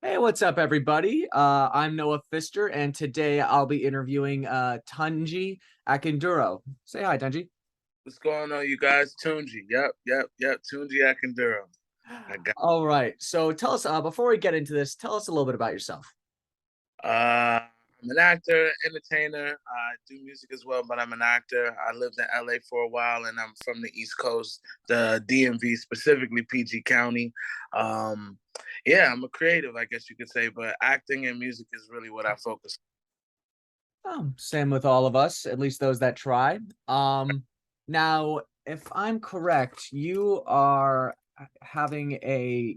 Hey, what's up, everybody? I'm Noah Pfister, and today I'll be interviewing Tunji Akinduro. Say hi, Tunji. What's going on, you guys? Tunji. Yep. Tunji Akinduro. I got All right. So tell us, before we get into this, tell us a little bit about yourself. I'm an actor, entertainer. I do music as well, but I'm an actor. I lived in LA for a while and I'm from the East Coast, the DMV, specifically PG County. Um, yeah, I'm a creative, I guess you could say, but acting and music is really what I focus Same with all of us, at least those that try. Now, if I'm correct, you are having a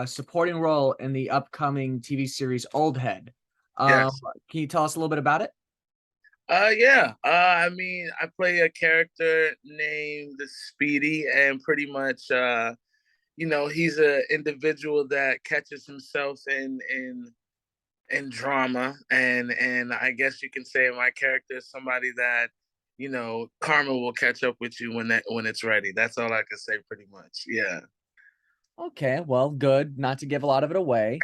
supporting role in the upcoming TV series Old Head. on. Yes. Can you tell us a little bit about it? Yeah. I mean, I play a character named Speedy, and pretty much he's an individual that catches himself in drama, and I guess you can say my character is somebody that karma will catch up with you when it's ready. That's all I can say, pretty much. Yeah. Okay, well, good. Not to give a lot of it away.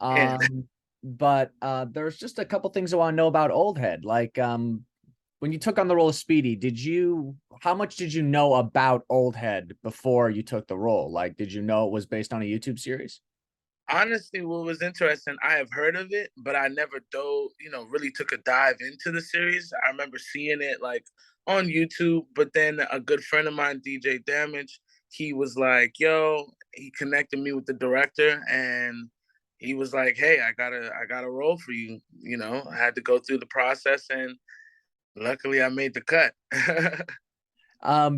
And But there's just a couple things I want to know about Old Head. Like, when you took on the role of Speedy, how much did you know about Old Head before you took the role? Like, did you know it was based on a YouTube series? honestly, what was interesting, I have heard of it, but I never really took a dive into the series. I remember seeing it like on YouTube, but then a good friend of mine, DJ Damage, he was like, yo, he connected me with the director, and he was like, hey, I got a role for you. I had to go through the process, and luckily I made the cut.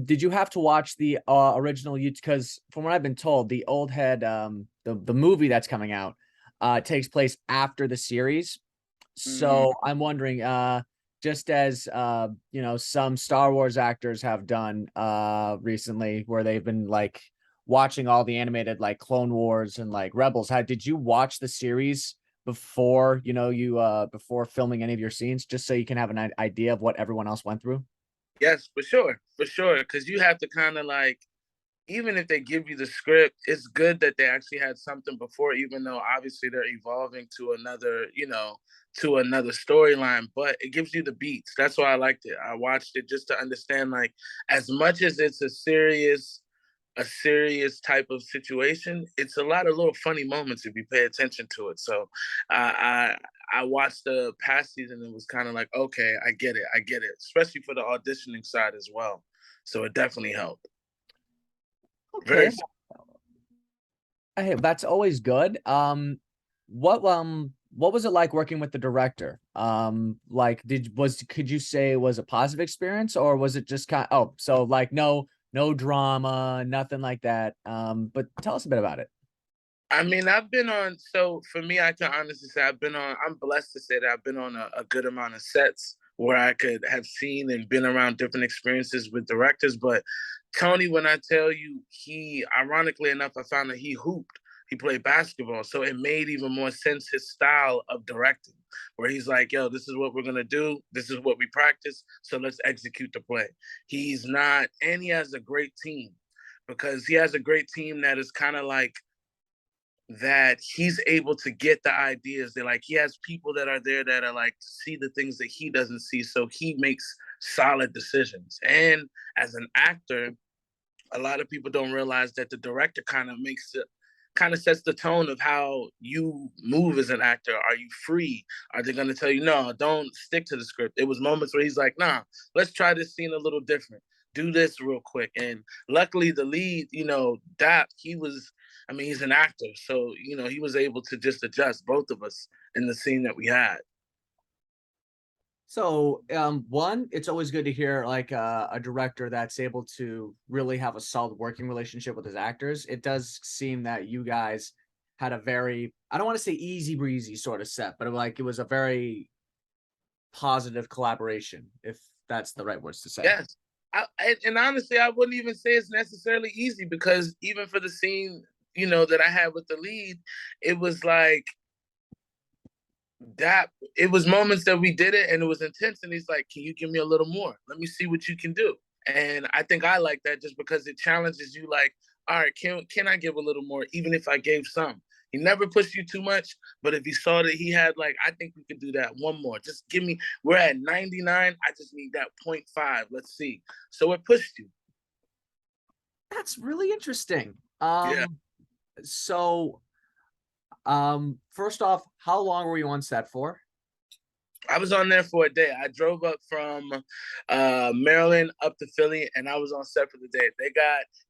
Did you have to watch the original YouTube? Because from what I've been told, the Old Head, the movie that's coming out, takes place after the series. Mm, So I'm wondering, just as some Star Wars actors have done recently, where they've been like watching all the animated like Clone Wars and like Rebels. How did you watch the series before you before filming any of your scenes, just so you can have an idea of what everyone else went through? yes, for sure, because you have to kind of like, even if they give you the script, it's good that they actually had something before, even though obviously they're evolving to another storyline, but it gives you the beats. That's why I liked it. I watched it just to understand, like, as much as it's a serious type of situation, it's a lot of little funny moments if you pay attention to it. So I watched the past season and was kind of like, okay, I get it, especially for the auditioning side as well. So it definitely helped. Okay, Very hey, that's always good. What was it like working with the director? Like, could you say it was a positive experience, or was it just so like no drama, nothing like that. But tell us a bit about it. I mean, I've been on, so for me, I can honestly say I'm blessed to say that I've been on a good amount of sets where I could have seen and been around different experiences with directors. But Tony, when I tell you, ironically enough, I found that he hooped. He played basketball. So it made even more sense, his style of directing, where he's like, yo, this is what we're going to do. This is what we practice. So let's execute the play. He's not, and he has a great team, because he has a great team that is kind of like, that he's able to get the ideas. That, like, he has people that are there that are like to see the things that he doesn't see, so he makes solid decisions. And as an actor, a lot of people don't realize that the director kind of sets the tone of how you move as an actor. Are you free? Are they going to tell you, no, don't stick to the script? It was moments where he's like, nah, let's try this scene a little different, do this real quick. And luckily the lead, Dap, I mean, he's an actor, so he was able to just adjust both of us in the scene that we had. So, one, it's always good to hear like a director that's able to really have a solid working relationship with his actors. It does seem that you guys had a very, I don't want to say easy breezy sort of set, but like it was a very positive collaboration, if that's the right words to say. Yes. And honestly, I wouldn't even say it's necessarily easy, because even for the scene, that I had with the lead, it was like that. It was moments that we did it and it was intense. And he's like, can you give me a little more? Let me see what you can do. And I think I like that just because it challenges you, like, all right, can I give a little more, even if I gave some? He never pushed you too much, but if he saw that he had like, I think we could do that one more. Just give me. We're at 99. I just need that 0.5. Let's see. So it pushed you. That's really interesting. Yeah. So first off, how long were you on set for? I was on there for a day. I drove up from Maryland up to Philly, and I was on set for the day.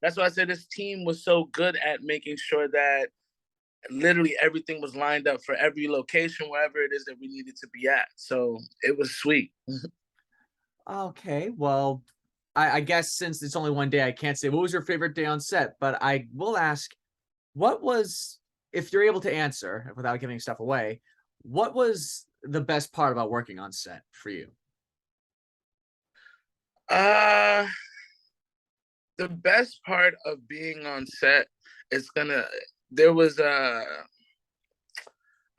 That's why I said this team was so good at making sure that literally everything was lined up for every location, wherever it is that we needed to be at. So it was sweet. Okay, well, I guess since it's only one day, I can't say what was your favorite day on set, but I will ask, what was, if you're able to answer without giving stuff away, what was the best part about working on set for you? Uh the best part of being on set is gonna there was a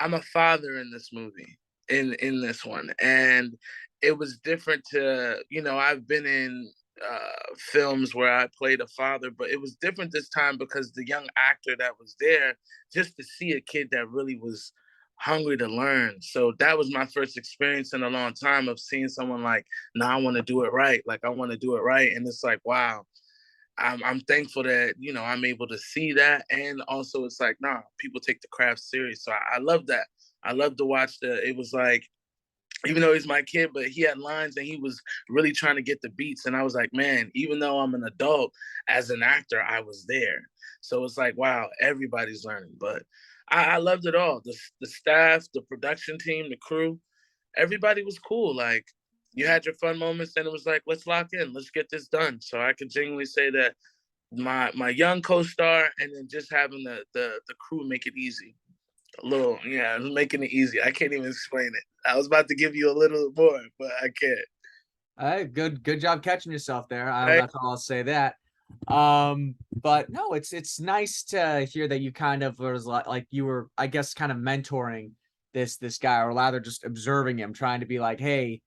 I'm a father in this movie, in this one, and it was different to I've been in films where I played a father, but it was different this time because the young actor that was there, just to see a kid that really was hungry to learn. So that was my first experience in a long time of seeing someone like, no, I want to do it right. Like I want to do it right, and it's like, wow, I'm thankful that I'm able to see that, and also it's like, nah, people take the craft serious. So I love that. I love to watch the. It was like, even though he's my kid, but he had lines and he was really trying to get the beats, and I was like, man, even though I'm an adult, as an actor, I was there. So it's like, wow, everybody's learning. But I loved it all. The staff, the production team, the crew, everybody was cool. Like you had your fun moments, and it was like, let's lock in, let's get this done. So I could genuinely say that my young co-star, and then just having the crew make it easy. A little, yeah, making it easy. I can't even explain it. I was about to give you a little more, but I can't. Good job catching yourself there. Right? That's all I'll say that. But no, it's nice to hear that you kind of was like you were, I guess, kind of mentoring this guy, or rather just observing him, trying to be like, hey,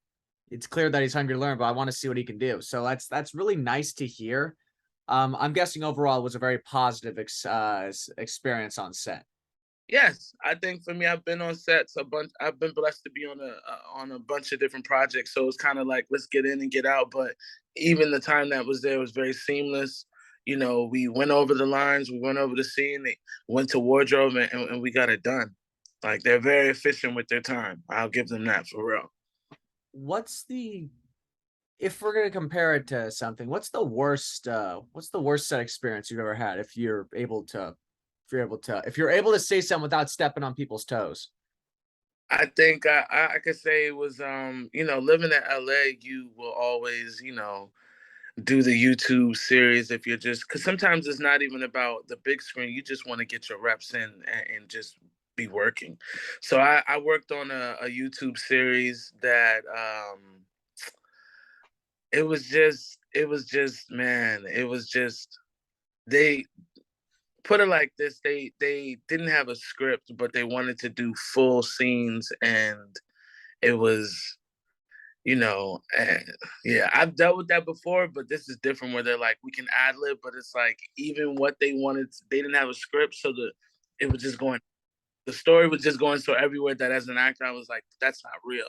it's clear that he's hungry to learn, but I want to see what he can do. So that's really nice to hear. I'm guessing overall it was a very positive experience on set. Yes, I think for me, I've been on sets a bunch. I've been blessed to be on a bunch of different projects. So it's kind of like, let's get in and get out. But even the time that was there was very seamless. We went over the lines, we went over the scene, they went to wardrobe, and we got it done. Like they're very efficient with their time. I'll give them that for real. What's the If we're gonna compare it to something, what's the worst set experience you've ever had? If you're able to say something without stepping on people's toes. I think I could say it was living in LA, you will always do the YouTube series if you're just, because sometimes it's not even about the big screen. You just want to get your reps in, and just be working. So I worked on a YouTube series that it was just man, it was just, they put it like this, they didn't have a script, but they wanted to do full scenes, and it was and yeah, I've dealt with that before, but this is different where they're like, we can ad lib, but it's like, even what they wanted, they didn't have a script, so it was just going, the story was just going so everywhere that as an actor, I was like, that's not real.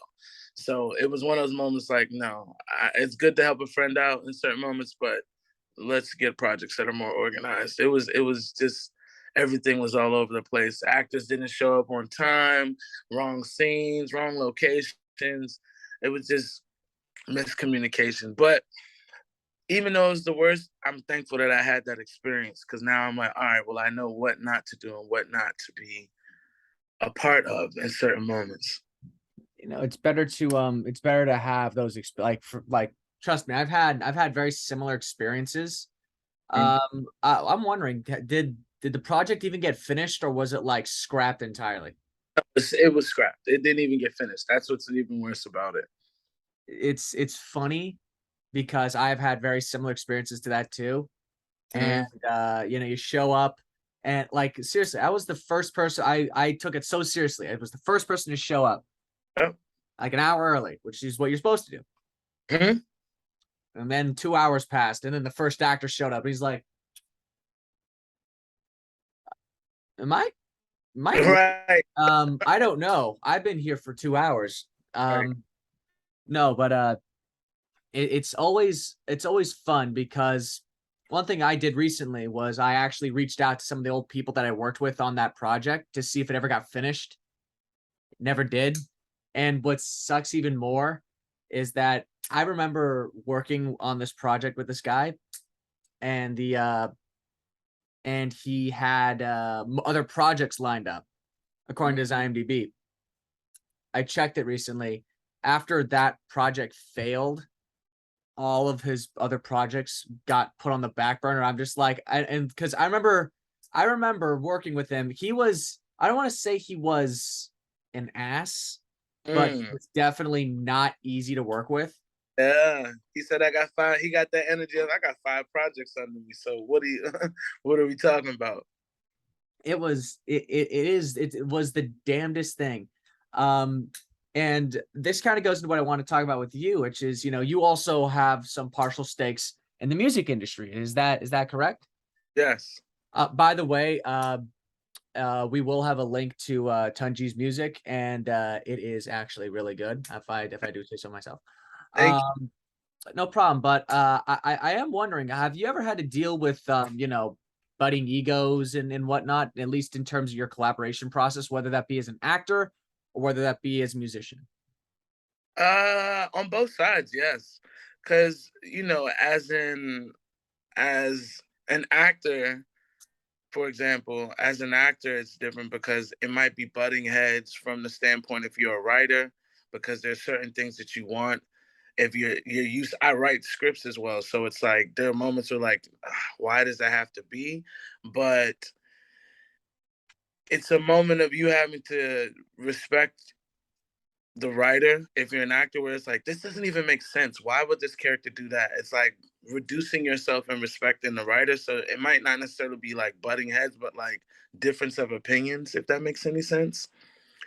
So it was one of those moments like, no, it's good to help a friend out in certain moments, but let's get projects that are more organized. It was just, everything was all over the place. Actors didn't show up on time, wrong scenes, wrong locations. It was just miscommunication. But even though it's the worst, I'm thankful that I had that experience, because now I'm like, all right, well, I know what not to do and what not to be a part of in certain moments. It's better to have those like trust me, I've had very similar experiences. Mm. I'm wondering, did the project even get finished, or was it like scrapped entirely? It was scrapped. It didn't even get finished. That's what's even worse about it. It's funny because I've had very similar experiences to that too. And Mm-hmm. you show up, and like seriously, I was the first person. I took it so seriously. I was the first person to show up Yep. like an hour early, which is what you're supposed to do. Mm-hmm. And then 2 hours passed, and then the first actor showed up. He's like, "Am I Might work. Right. I don't know. I've been here for 2 hours. Right. No, but it's always fun because one thing I did recently was I actually reached out to some of the old people that I worked with on that project to see if it ever got finished. Never did. And what sucks even more is that I remember working on this project with this guy, and he had other projects lined up according to his IMDb. I checked it recently. After that project failed, all of his other projects got put on the back burner. I'm just like, and because I remember working with him. He was, I don't want to say he was an ass, but he Mm. was definitely not easy to work with. Yeah, he said I got five. He got that energy of I got five projects under me. So what do you? What are we talking about? It was the damnedest thing. Um, and this kind of goes into what I want to talk about with you, which is, you also have some partial stakes in the music industry. Is that correct? Yes. By the way, we will have a link to Tunji's music, and it is actually really good. If I do say so myself. Thank you. Um, no problem. But I am wondering, have you ever had to deal with budding egos and whatnot, at least in terms of your collaboration process, whether that be as an actor or whether that be as a musician? On both sides, yes. Because as an actor, for example, as an actor, it's different because it might be butting heads from the standpoint if you're a writer, because there's certain things that you want. If you're used, I write scripts as well, so it's like there are moments where like, why does that have to be? But it's a moment of you having to respect the writer if you're an actor where it's like this doesn't even make sense, why would this character do that? It's like reducing yourself and respecting the writer, so it might not necessarily be like butting heads but like difference of opinions, if that makes any sense.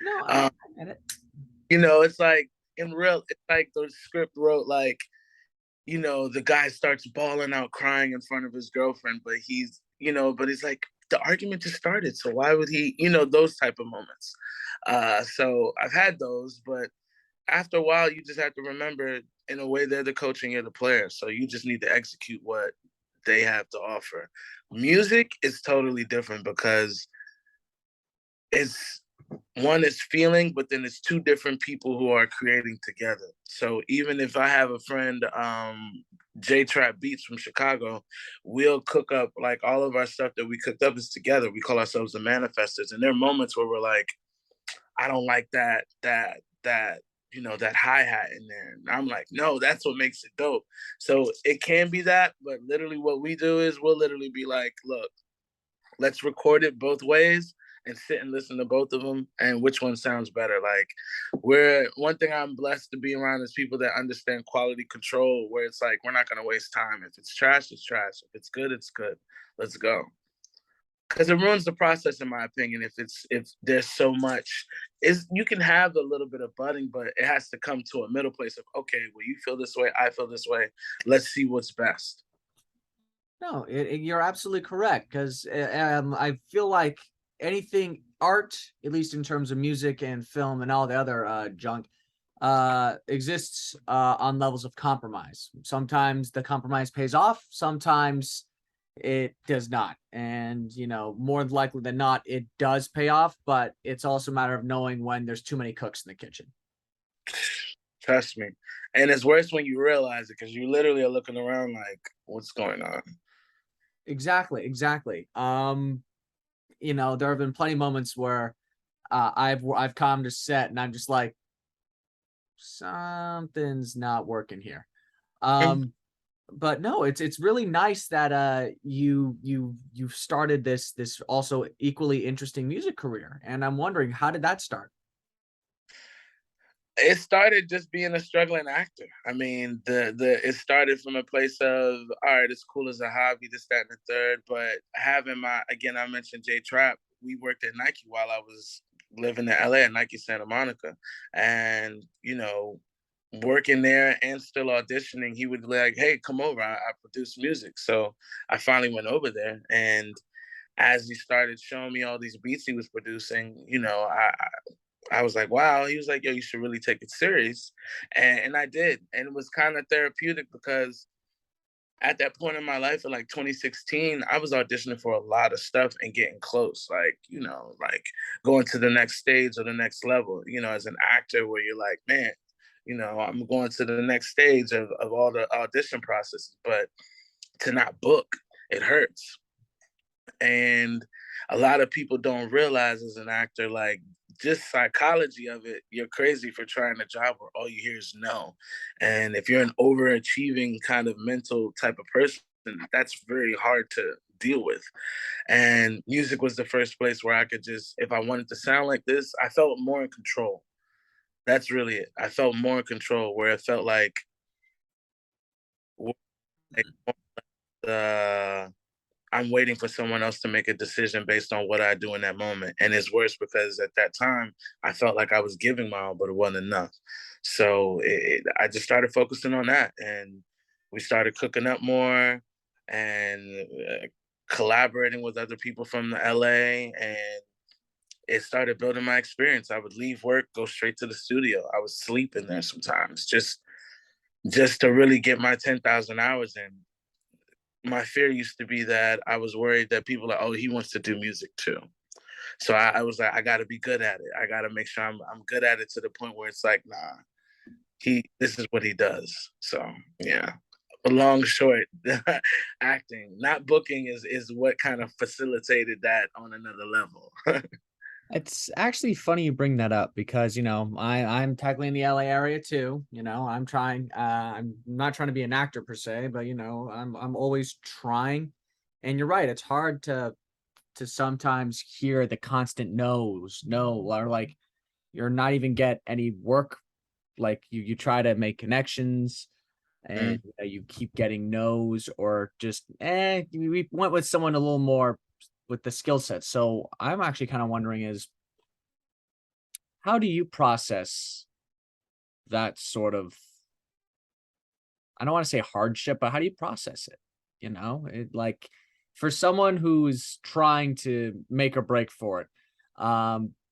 No, I um, get it. it's like it's like the script wrote like, the guy starts bawling out crying in front of his girlfriend, but he's like, the argument just started, so why would he, those type of moments. So I've had those, but after a while, you just have to remember, in a way, they're the coach and you're the player. So you just need to execute what they have to offer. Music is totally different because it's one is feeling, but then it's two different people who are creating together. So even if I have a friend, J Trap Beats from Chicago, we'll cook up like all of our stuff that we cooked up is together. We call ourselves the manifestors. And there are moments where we're like, I don't like that hi-hat in there. And I'm like, no, that's what makes it dope. So it can be that, but literally what we do is we'll literally be like, look, let's record it both ways and sit and listen to both of them and which one sounds better. Like, we're one thing I'm blessed to be around is people that understand quality control, where it's like we're not gonna waste time. If it's trash, it's trash. If it's good, it's good. Let's go, because it ruins the process, in my opinion. If there's so much, is you can have a little bit of budding, but it has to come to a middle place of, okay, well, you feel this way, I feel this way, let's see what's best. No, you're absolutely correct because I feel like anything art, at least in terms of music and film and all the other junk, exists on levels of compromise. Sometimes the compromise pays off, sometimes it does not. And, more likely than not, it does pay off, but it's also a matter of knowing when there's too many cooks in the kitchen. Trust me. And it's worse when you realize it, because you literally are looking around like, what's going on? Exactly, exactly. There have been plenty of moments where I've come to set and I'm just like, something's not working here. Um, but no, it's really nice that you've started this also equally interesting music career, and I'm wondering, how did that start? It started just being a struggling actor. I mean, the it started from a place of, all right, it's cool as a hobby, this, that, and the third. But having again, I mentioned J Trap. We worked at Nike while I was living in LA at Nike Santa Monica, and working there and still auditioning, he would be like, "Hey, come over. I produce music." So I finally went over there, and as he started showing me all these beats he was producing, I was like, wow. He was like, yo, you should really take it serious. And I did. And it was kind of therapeutic because at that point in my life in like 2016, I was auditioning for a lot of stuff and getting close, like, like going to the next stage or the next level, as an actor where you're like, man, I'm going to the next stage of all the audition processes, but to not book, it hurts. And a lot of people don't realize as an actor, like, just psychology of it, you're crazy for trying a job where all you hear is no. And if you're an overachieving kind of mental type of person, that's very hard to deal with. And music was the first place where I could just, if I wanted to sound like this, I felt more in control. That's really it. I felt more in control, where it felt like, uh, I'm waiting for someone else to make a decision based on what I do in that moment. And it's worse because at that time, I felt like I was giving my all, but it wasn't enough. So I just started focusing on that. And we started cooking up more and collaborating with other people from the LA. And it started building my experience. I would leave work, go straight to the studio. I would sleep in there sometimes, just to really get my 10,000 hours in. My fear used to be that I was worried that people are, oh, he wants to do music too. So I was like, I got to be good at it. I got to make sure I'm good at it to the point where it's like, nah, this is what he does. So yeah, a long short, acting, not booking is what kind of facilitated that on another level. It's actually funny you bring that up because, I'm technically in the LA area too. I'm trying, I'm not trying to be an actor per se, but I'm always trying. And you're right, it's hard to sometimes hear the constant no's, no, or like you're not even get any work. Like you try to make connections and Mm. you keep getting no's, or just we went with someone a little more with the skill set. So I'm actually kind of wondering is, how do you process that sort of, I don't want to say hardship, but how do you process it? Like, for someone who's trying to make or break for it,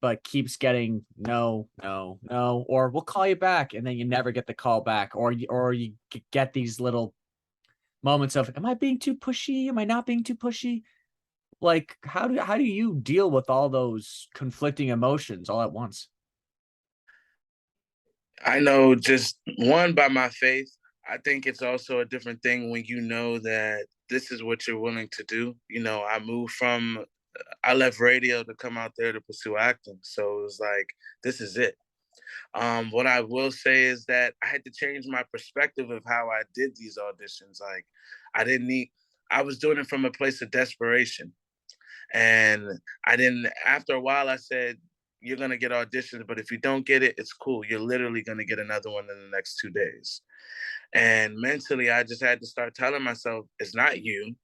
but keeps getting no, no, no, or we'll call you back, and then you never get the call back, or you get these little moments of, am I being too pushy? Am I not being too pushy? Like, how do you deal with all those conflicting emotions all at once? I know, just one, by my faith. I think it's also a different thing when you know that this is what you're willing to do. I left radio to come out there to pursue acting. So it was like, this is it. What I will say is that I had to change my perspective of how I did these auditions. Like, I didn't need, I was doing it from a place of desperation. And I didn't, after a while, I said, you're going to get auditions, but if you don't get it, it's cool. You're literally going to get another one in the next 2 days. And mentally, I just had to start telling myself, it's not you.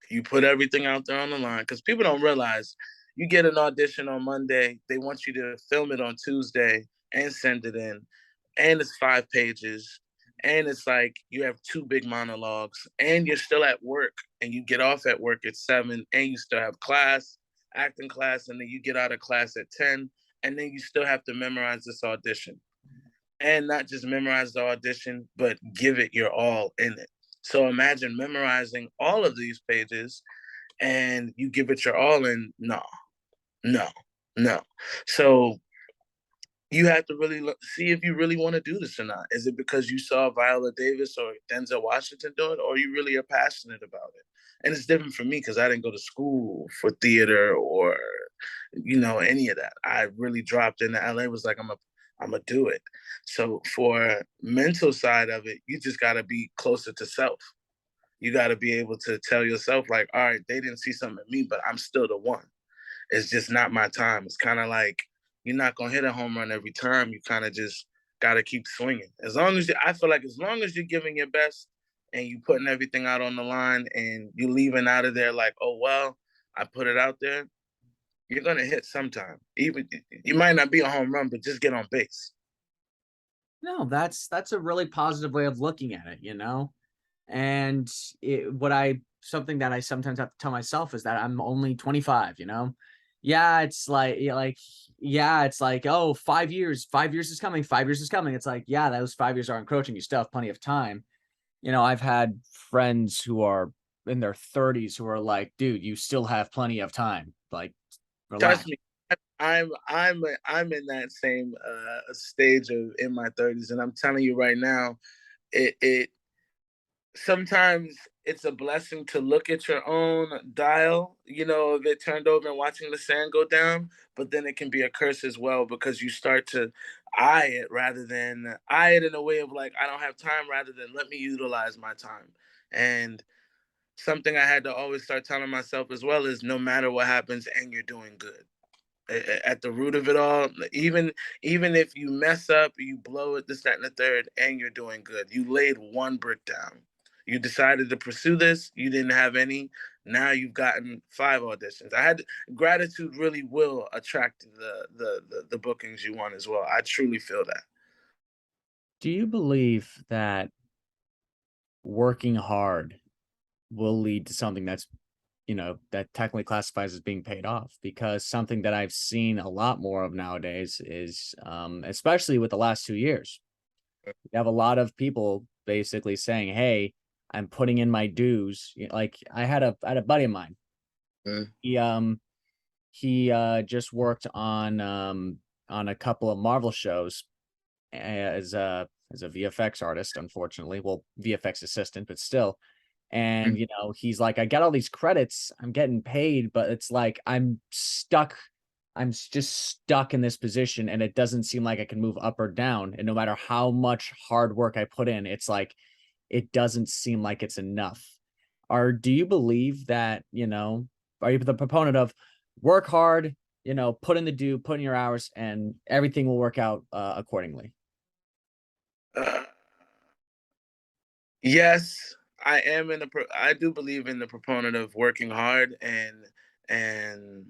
You put everything out there on the line, because people don't realize you get an audition on Monday, they want you to film it on Tuesday and send it in, and it's 5 pages, and it's like you have two big monologues, and you're still at work, and you get off at work at 7, and you still have class, acting class, and then you get out of class at 10, and then you still have to memorize this audition, and not just memorize the audition, but give it your all in it. So imagine memorizing all of these pages and you give it your all in. No, no, no. So you have to really see if you really want to do this or not. Is it because you saw Viola Davis or Denzel Washington do it, or you really are passionate about it? And it's different for me because I didn't go to school for theater or any of that. I really dropped into LA. Was like, I'm gonna do it. So for mental side of it, you just got to be closer to self. You got to be able to tell yourself, like, all right, they didn't see something in me, but I'm still the one. It's just not my time. It's kind of like you're not gonna hit a home run every time. You kind of just got to keep swinging. I feel like as long as you're giving your best and you putting everything out on the line and you leaving out of there like, oh well, I put it out there, you're gonna hit sometime. Even you might not be a home run, but just get on base. No, that's a really positive way of looking at it, and what I something that I sometimes have to tell myself is that I'm only 25, you know? Yeah, it's like yeah, it's like, oh, 5 years, 5 years is coming, 5 years is coming. It's like, yeah, those 5 years are encroaching. You still have plenty of time. You know, I've had friends who are in their 30s who are like, dude, you still have plenty of time. Like, relax. Trust me, I'm in that same stage of in my 30s, and I'm telling you right now, it sometimes it's a blessing to look at your own dial, of it turned over and watching the sand go down, but then it can be a curse as well because you start to eye it in a way of like, I don't have time rather than let me utilize my time. And something I had to always start telling myself as well is no matter what happens, and you're doing good at the root of it all, even if you mess up, you blow it, this, that, and the third, and you're doing good. You laid one brick down. You decided to pursue this. You didn't have any. Now you've gotten 5 auditions. I had gratitude really will attract the bookings you want as well. I truly feel that. Do you believe that working hard will lead to something that's, that technically classifies as being paid off? Because something that I've seen a lot more of nowadays is, especially with the last 2 years, you have a lot of people basically saying, "Hey, I'm putting in my dues." Like I had a buddy of mine. Mm, He just worked on a couple of Marvel shows as a VFX artist, unfortunately. Well, VFX assistant, but still. And, mm, he's like, I got all these credits, I'm getting paid, but it's like I'm stuck. Just stuck in this position and it doesn't seem like I can move up or down. And no matter how much hard work I put in, it's like it doesn't seem like it's enough. Do you believe that, are you the proponent of work hard, put in the due, put in your hours, and everything will work out accordingly? uh, yes, I do believe in the proponent of working hard, and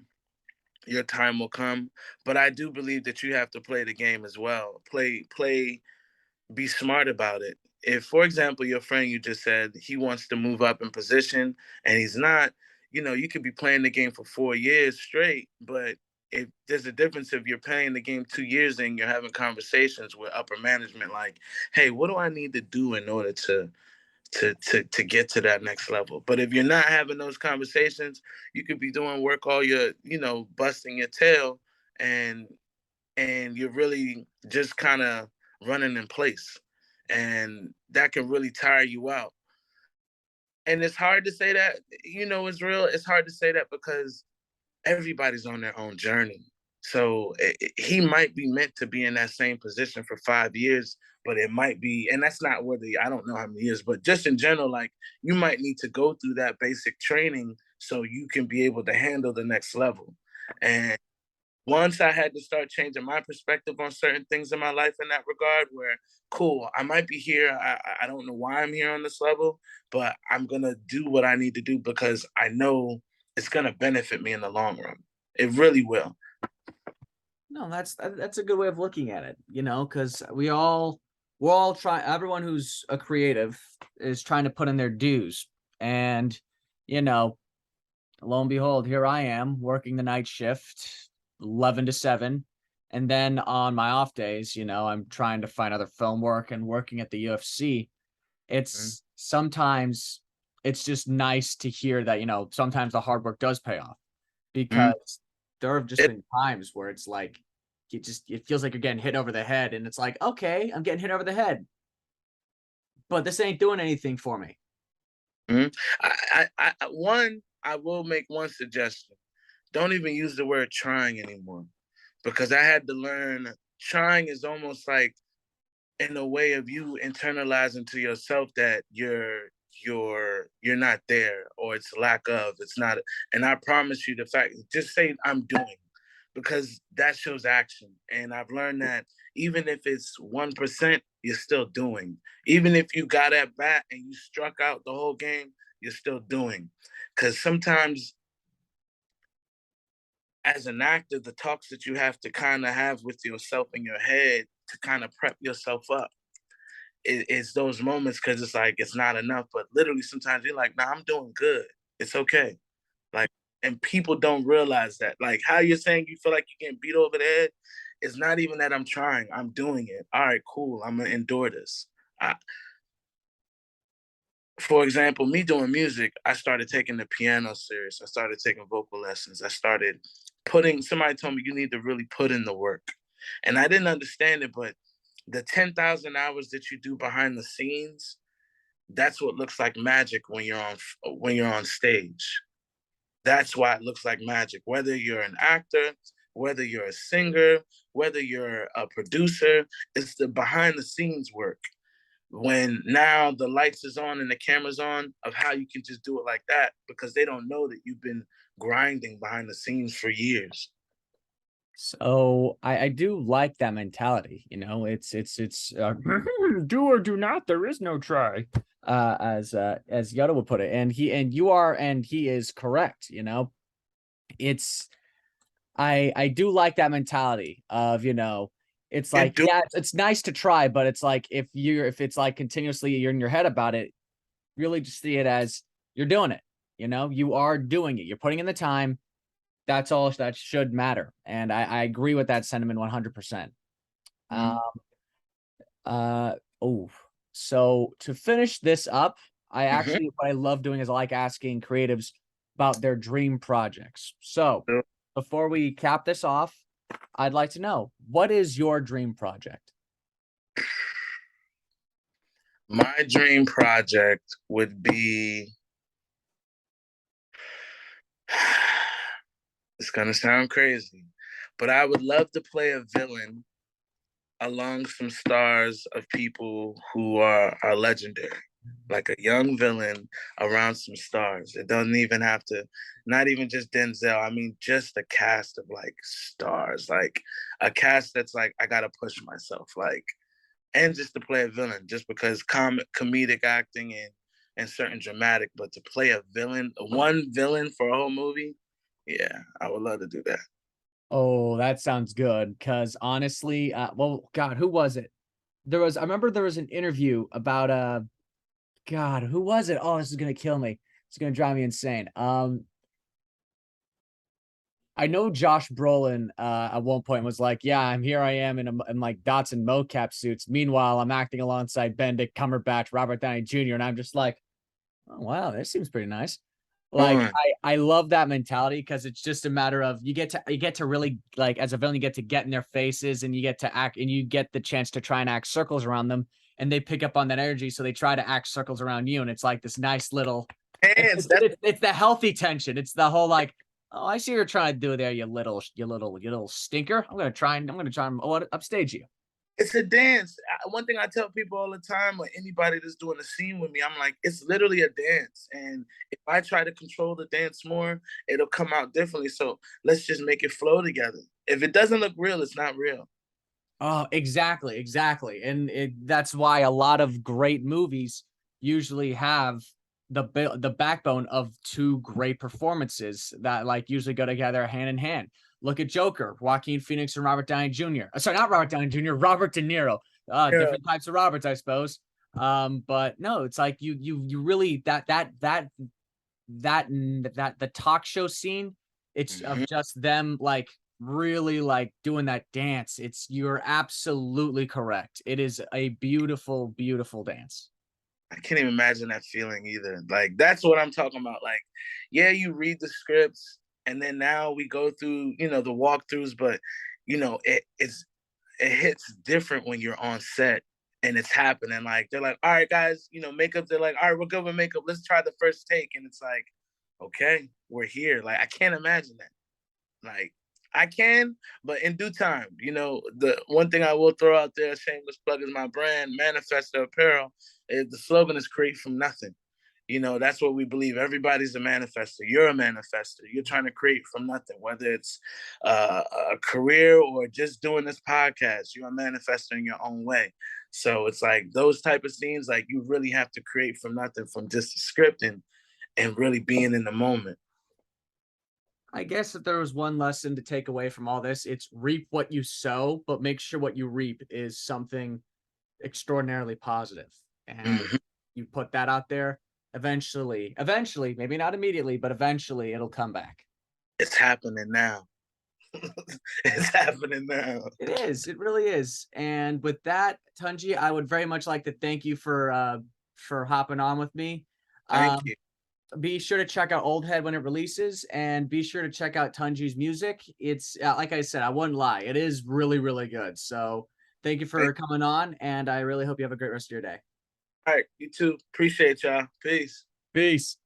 your time will come. But I do believe that you have to play the game as well. Be smart about it. If, for example, your friend you just said he wants to move up in position and he's not, you could be playing the game for 4 years straight, but if there's a difference if you're playing the game 2 years and you're having conversations with upper management like, hey, what do I need to do in order to get to that next level? But if you're not having those conversations, you could be doing work all your, busting your tail, and you're really just kind of running in place, and that can really tire you out. And it's hard to say that, it's real. It's hard to say that because everybody's on their own journey. So he might be meant to be in that same position for 5 years, but it might be, and that's not whether I don't know how many years, but just in general, like you might need to go through that basic training so you can be able to handle the next level. And once I had to start changing my perspective on certain things in my life in that regard, where cool, I might be here. I don't know why I'm here on this level, but I'm gonna do what I need to do because I know it's gonna benefit me in the long run. It really will. No, that's a good way of looking at it, because we're all trying. Everyone who's a creative is trying to put in their dues, and you know, lo and behold, here I am working the night shift, 11 to 7, and then on my off days, I'm trying to find other film work and working at the UFC. Mm, It's sometimes it's just nice to hear that sometimes the hard work does pay off, mm. because there have just It, been times where it's like it feels like you're getting hit over the head, and it's like, okay, I'm getting hit over the head, but this ain't doing anything for me. mm. I will make one suggestion. Don't even use the word trying anymore, because I had to learn trying is almost like in a way of you internalizing to yourself that you're not there, or it's lack of, it's not. And I promise you, the fact, just say I'm doing, because that shows action. And I've learned that even if it's 1%, you're still doing. Even if you got at bat and you struck out the whole game, you're still doing. Because sometimes as an actor, the talks that you have to kind of have with yourself in your head to kind of prep yourself up, it's those moments because it's like it's not enough. But literally, sometimes you're like, "Nah, I'm doing good. It's okay." Like, and people don't realize that. Like how you're saying you feel like you're getting beat over the head. It's not even that I'm trying. I'm doing it. All right, cool. I'm gonna endure this. I, for example, me doing music, I started taking the piano serious. I started taking vocal lessons. I started putting, somebody told me you need to really put in the work. And I didn't understand it, but the 10,000 hours that you do behind the scenes, that's what looks like magic when you're on stage. That's why it looks like magic. Whether you're an actor, whether you're a singer, whether you're a producer, it's the behind the scenes work when now the lights is on and the camera's on of how you can just do it like that because they don't know that you've been grinding behind the scenes for years. So I do like that mentality. You know, it's do or do not. There is no try, as Yoda would put it. And he is correct. You know, it's I do like that mentality of, you know, it's like, Do yeah, it's nice to try, but it's like if it's like continuously you're in your head about it, really just see it as you're doing it. You know, you are doing it. You're putting in the time. That's all that should matter. And I agree with that sentiment 100%. Uh, mm-hmm. uh, oh, so to finish this up, what I love doing is I like asking creatives about their dream projects. So before we cap this off, I'd like to know, what is your dream project? My dream project would be, it's gonna sound crazy, but I would love to play a villain along some stars of people who are legendary, like a young villain around some stars. It doesn't even have to, not even just Denzel. I mean, just a cast of like stars, like a cast that's like I gotta push myself, like, and just to play a villain, just because comedic acting and certain dramatic, but to play a villain, one villain for a whole movie, yeah, I would love to do that. Oh, that sounds good. Because honestly, well, God, who was it? I remember there was an interview about God, who was it? Oh, this is gonna kill me. It's gonna drive me insane. I know Josh Brolin at one point was like, "Yeah, I'm here. I am in like dots and mocap suits. Meanwhile, I'm acting alongside Benedict Cumberbatch, Robert Downey Jr., and I'm just like, oh wow, this seems pretty nice." Like On. I love that mentality because it's just a matter of you get to really like as a villain you get to get in their faces and you get to act and you get the chance to try and act circles around them and they pick up on that energy so they try to act circles around you and it's like this nice little Hands, that's it's the healthy tension. It's the whole like, oh, I see what you're trying to do there, you little stinker. I'm gonna try and upstage you. it's a dance. One thing I tell people all the time, or anybody that's doing a scene with me, I'm like, it's literally a dance. And if I try to control the dance more, it'll come out differently. So let's just make it flow together. If it doesn't look real, it's not real. Oh, exactly, exactly. And that's why a lot of great movies usually have the backbone of two great performances that like usually go together hand in hand. Look at Joker, Joaquin Phoenix and Robert Downey Jr. Sorry, not Robert Downey Jr., Robert De Niro. Yeah. Different types of Roberts, I suppose. But no, it's like you really that the talk show scene, it's of Mhm. just them like really like doing that dance. You're absolutely correct. It is a beautiful, beautiful dance. I can't even imagine that feeling either. Like that's what I'm talking about. Like, yeah, you read the scripts, and then now we go through, the walkthroughs, but it hits different when you're on set and it's happening. Like they're like, all right, guys, makeup. They're like, all right, we're good with makeup. Let's try the first take, and it's like, okay, we're here. Like I can't imagine that. Like I can, but in due time. The one thing I will throw out there, shameless plug, is my brand, Manifesto Apparel. The slogan is "Create from Nothing." That's what we believe. Everybody's a manifester. You're a manifester. You're trying to create from nothing, whether it's a career or just doing this podcast. You're a manifester in your own way. So it's like those type of scenes, like you really have to create from nothing, from just a script and really being in the moment. I guess if there was one lesson to take away from all this, it's reap what you sow, but make sure what you reap is something extraordinarily positive, and Mhm. you put that out there, eventually, maybe not immediately, but eventually it'll come back. It's happening now. It's happening now. It is. It really is. And with that, Tunji, I would very much like to thank you for hopping on with me. Thank Um, you. be sure to check out Old Head when it releases, and be sure to check out Tunji's music. It's like I said, I wouldn't lie, it is really, really good. So thank you Thank for coming on, and I really hope you have a great rest of your day. All right, you too. Appreciate y'all. Peace. Peace.